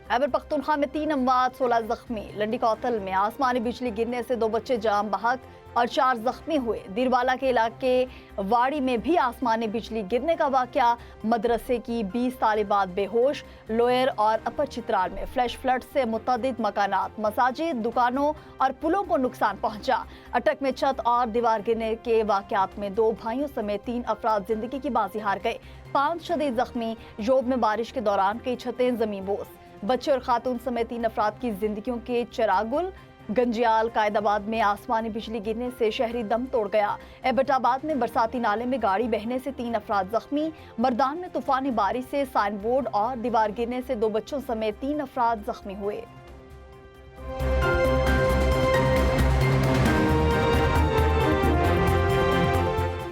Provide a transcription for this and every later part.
खैबर पख्तूनख्वा में 3 अमवात 16 जख्मी। लंडी कौतल में आसमानी बिजली गिरने से 2 बच्चे जाम बहक और 4 जख्मी हुए। दिरवाला के इलाके वाड़ी में भी आसमानी बिजली गिरने का वाकया। मदरसे की 20 तालिबात बेहोश। लोअर और अपर चित्राल में फ्लैश फ्लड से मुतअद्दिद मकानात, मसाजिद, दुकानों और पुलों को नुकसान पहुंचा। अटक में छत और दीवार गिरने के वाकयात में 2 भाइयों समेत 3 अफराद जिंदगी की बाजी हार गए। 5 शदीद जख्मी। जोब में बारिश के दौरान कई छतें जमींबोस। बच्चे और खातून समेत 3 अफराद की जिंदगियों के चिरागुल। गंजियाल कायदाबाद में आसमानी बिजली गिरने से शहरी दम तोड़ गया। एबटाबाद में बरसाती नाले में गाड़ी बहने से 3 अफराद जख्मी। मर्दान में तूफानी बारिश से साइन बोर्ड और दीवार गिरने से 2 बच्चों समेत 3 अफराद जख्मी हुए।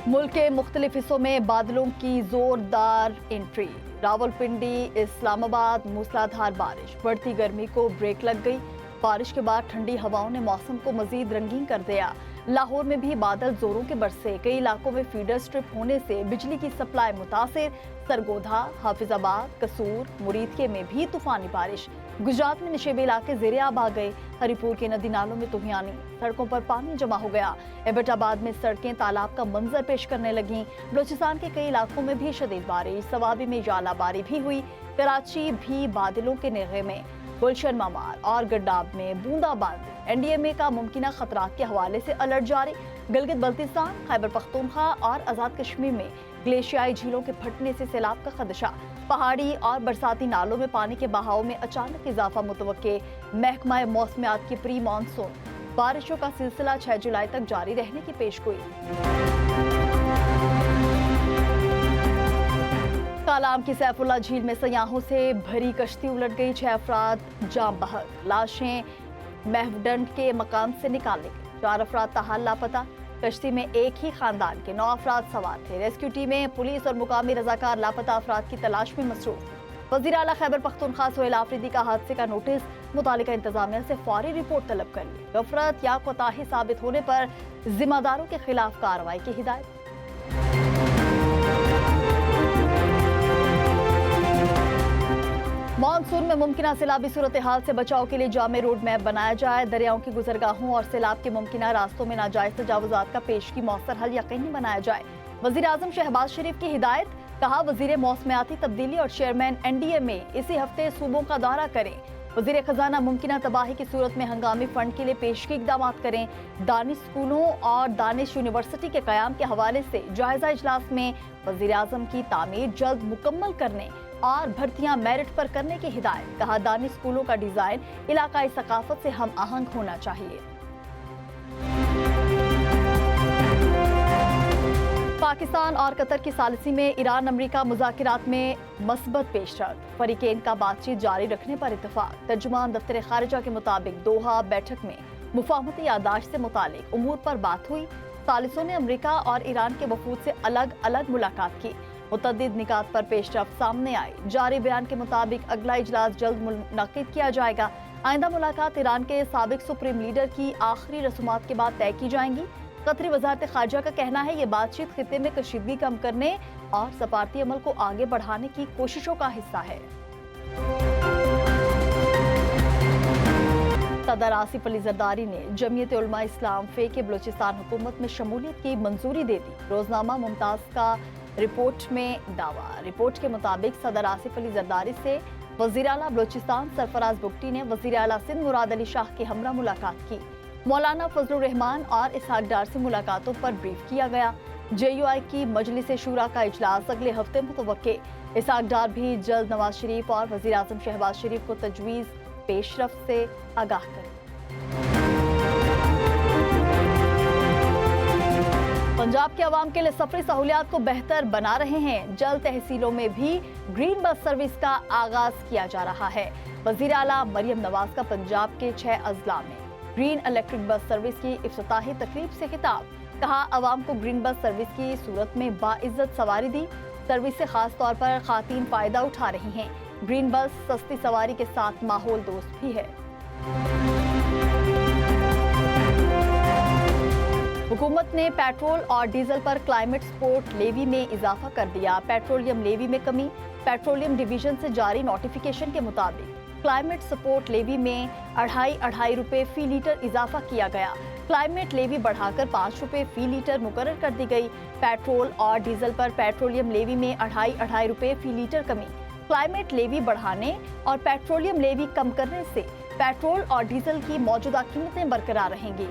मुल्क के मुख्तलिफ हिस्सों में बादलों की जोरदार एंट्री। रावलपिंडी, इस्लामाबाद मूसलाधार बारिश। बढ़ती गर्मी को ब्रेक लग गई। बारिश के बाद ठंडी हवाओं ने मौसम को मजीद रंगीन कर दिया। लाहौर में भी बादल जोरों के बरसे। कई इलाकों में फीडर स्ट्रिप होने से बिजली की सप्लाई मुतासिर। सरगोधा, हाफिजाबाद, कसूर, मुरीदके में भी तूफानी बारिश। गुजरात में निशेबी इलाके ज़ेरे आब आ गए। हरिपुर के नदी नालों में तुहियानी। सड़कों पर पानी जमा हो गया। एबटाबाद में सड़कें तालाब का मंजर पेश करने लगीं। बलूचिस्तान के कई इलाकों में भी शदीद बारिश। सवाबी में जालाबारी भी हुई। कराची भी बादलों के नेगे में। गुलशन मामार और गड्डाब में बूंदाबांदी। एनडीएमए का मुमकिना खतरात के हवाले से अलर्ट जारी। गिलगित बल्तिस्तान, खैबर पख्तूनख्वा और आज़ाद कश्मीर में ग्लेशियाई झीलों के फटने से सैलाब का खदशा। पहाड़ी और बरसाती नालों में पानी के बहाव में अचानक इजाफा मुतवक्के। महकमा मौसमियात की प्री मानसून बारिशों का सिलसिला 6 जुलाई तक जारी रहने की पेशगोई। कालाम की सैफुल्ला झील में सयाहों से भरी कश्ती उलट गई। 6 अफराद जाम बहक। लाशें महवडंड के मकाम से निकाली गई। 4 अफराद ताहाल लापता। कश्ती में एक ही खानदान के 9 अफराद सवार थे। रेस्क्यू टीमें, पुलिस और मुकामी रजाकार लापता अफराद की तलाश में मसरूफ। वज़ीर आला खैबर पख्तूनख्वा सोहेल आफरीदी का हादसे का नोटिस। मुतालिका इंतजामिया से फौरी रिपोर्ट तलब कर ली। गफलत या कोताही साबित होने पर जिम्मेदारों के खिलाफ कार्रवाई की हिदायत। मानसून में मुमकिना सैलाबी सूरत हाल से बचाव के लिए जामे रोड मैप बनाया जाए। दरियाओं की गुजरगाहों और सैलाब के मुमकिना रास्तों में नाजायज तजावुजात का पेशगी मौसर हल यकीनी बनाया जाए। वज़ीर आज़म शहबाज शरीफ की हिदायत। कहा, वज़ीर मौसमियाती तब्दीली और चेयरमैन एनडीएमए इसी हफ्ते सूबों का दौरा करें। वज़ीर खजाना मुमकिना तबाही की सूरत में हंगामी फंड के लिए पेशगी इकदाम करें। दानिश स्कूलों और दानिश यूनिवर्सिटी के क़याम के हवाले से जायजा इजलास में वज़ीर आज़म की तामीर जल्द मुकम्मल करने और भर्तियां मेरिट पर करने की हिदायत। कहा, दानिश स्कूलों का डिजाइन इलाकाई सकाफत से हम आहंग होना चाहिए। पाकिस्तान और कतर की सालिसी में ईरान अमरीका मुज़ाकिरात में मस्बत पेशरफ्त। फरीकेन का बातचीत जारी रखने पर इत्तफाक। तर्जुमान दफ्तर खारिजा के मुताबिक दोहा बैठक में मुफाहमती यादाश्त से मुतालिक उमूर पर बात हुई। सालिसों ने अमरीका और ईरान के वफूद से अलग अलग मुलाकात की। मुतअद्दिद निकात पर पेशरफ्त सामने आई। जारी बयान के मुताबिक अगला इजलास जल्द मुनक्किद किया जाएगा। आइंदा मुलाकात ईरान के साबिक सुप्रीम लीडर की आखिरी रसूमात के बाद तय की जाएंगी। कतरी वजारत खारजा का कहना है ये बातचीत खित्ते में कशीदगी कम करने और सफारती अमल को आगे बढ़ाने की कोशिशों का हिस्सा है। सदर आसिफ अली जरदारी ने जमीयत उलमा इस्लाम फे के बलूचिस्तान हुकूमत में शमूलियत की मंजूरी दे दी। रोजनामा मुमताज का रिपोर्ट में दावा। रिपोर्ट के मुताबिक सदर आसिफ अली जरदारी से वज़ीर आला बलूचिस्तान सरफराज बुगटी ने वज़ीर आला सिंध मुराद अली शाह के हमरा मुलाकात की। मौलाना फजलुर रहमान और इसहाक डार से मुलाकातों पर ब्रीफ किया गया। JUI की मजलिस शूरा का इजलास अगले हफ्ते मुतवक्के। इसहाक डार भी जल्द नवाज शरीफ और वज़ीर आज़म शहबाज शरीफ को तजवीज़ पेशरफ्त से आगाह करें। पंजाब के अवाम के लिए सफरी सहूलियात को बेहतर बना रहे हैं। जल्द तहसीलों में भी ग्रीन बस सर्विस का आगाज किया जा रहा है। वज़ीर आला मरियम नवाज का पंजाब के 6 अजला में ग्रीन इलेक्ट्रिक बस सर्विस की इफ्तिताही तकरीब से खिताब। कहा, अवाम को ग्रीन बस सर्विस की सूरत में बाइज्जत सवारी दी। सर्विस से खास तौर पर खातीन फायदा उठा रही हैं। ग्रीन बस सस्ती सवारी के साथ माहौल दोस्त भी है। हुकूमत ने पेट्रोल और डीजल पर क्लाइमेट सपोर्ट लेवी में इजाफा कर दिया। पेट्रोलियम लेवी में कमी। पेट्रोलियम डिवीजन से जारी नोटिफिकेशन के मुताबिक क्लाइमेट सपोर्ट लेवी में 2.5 रुपए फी लीटर इजाफा किया गया। क्लाइमेट लेवी बढ़ाकर 5 रुपए फी लीटर मुकर्रर कर दी गई। पेट्रोल और डीजल पर पेट्रोलियम लेवी में 2.5 रुपए फी लीटर कमी। क्लाइमेट लेवी बढ़ाने और पेट्रोलियम लेवी कम करने से पेट्रोल और डीजल की मौजूदा कीमतें बरकरार रहेंगी।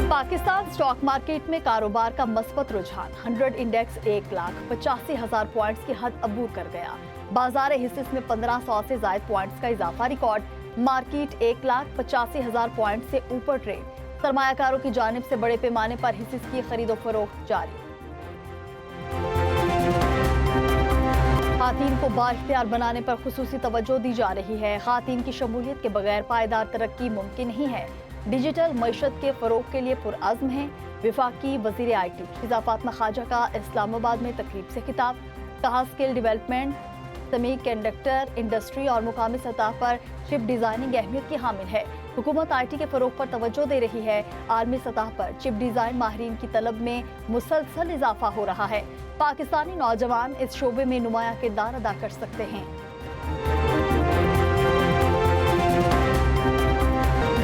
पाकिस्तान स्टॉक मार्केट में कारोबार का मस्बत रुझान। 100 इंडेक्स 1,85,000 पॉइंट्स की हद अबूर कर गया। बाजार हिस्स में 1500 से ज्यादा पॉइंट्स का इजाफा रिकॉर्ड। मार्केट 1,85,000 पॉइंट से ऊपर ट्रेड। सरमायाकारों की जानिब से बड़े पैमाने पर हिस्स की खरीदो फरोख्त जारी। खातीन को बाइख्तियार बनाने पर खुसूसी तवज्जो दी जा रही है। खातीन की शमूलियत के बगैर पायदार तरक्की मुमकिन नहीं है। डिजिटल मईशत के फरोग के लिए पुरअज़्म है। वफाकी वज़ीर IT फ़िज़ा फ़ातिमा ख़ाजा का इस्लामाबाद में तकरीब से खिताब। कहा स्किल डेवलपमेंट, सेमीकंडक्टर इंडस्ट्री और मुकामी सतह पर चिप डिज़ाइनिंग अहमियत की हामिल है। हुकूमत IT के फरोग पर तवज्जो दे रही है। आलमी सतह पर चिप डिज़ाइन माहिरीन की तलब में मुसलसल इजाफा हो रहा है। पाकिस्तानी नौजवान इस शोबे में नुमायां किरदार अदा कर सकते हैं।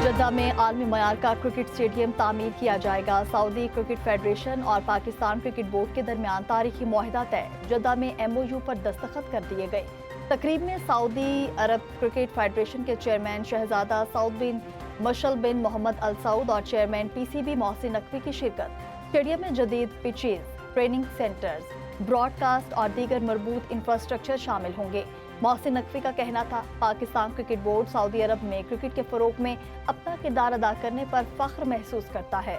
जद्दा में आलमी मयार का क्रिकेट स्टेडियम तामीर किया जाएगा। सऊदी क्रिकेट फेडरेशन और पाकिस्तान क्रिकेट बोर्ड के दरमियान तारीखी मुआहिदा तय। जद्दा में MOU पर दस्तखत कर दिए गए। तकरीब में सऊदी अरब क्रिकेट फेडरेशन के चेयरमैन शहजादा सऊद बिन मशल बिन मोहम्मद अल सऊद और चेयरमैन PCB मोहसिन नकवी की शिरकत। स्टेडियम में जदीद पिचेज, ट्रेनिंग सेंटर्स, ब्रॉडकास्ट और दीगर मरबूत इंफ्रास्ट्रक्चर शामिल होंगे। मोहसिन नकवी का कहना था, पाकिस्तान क्रिकेट बोर्ड सऊदी अरब में क्रिकेट के फरोग में अपना किरदार अदा करने पर फख्र महसूस करता है।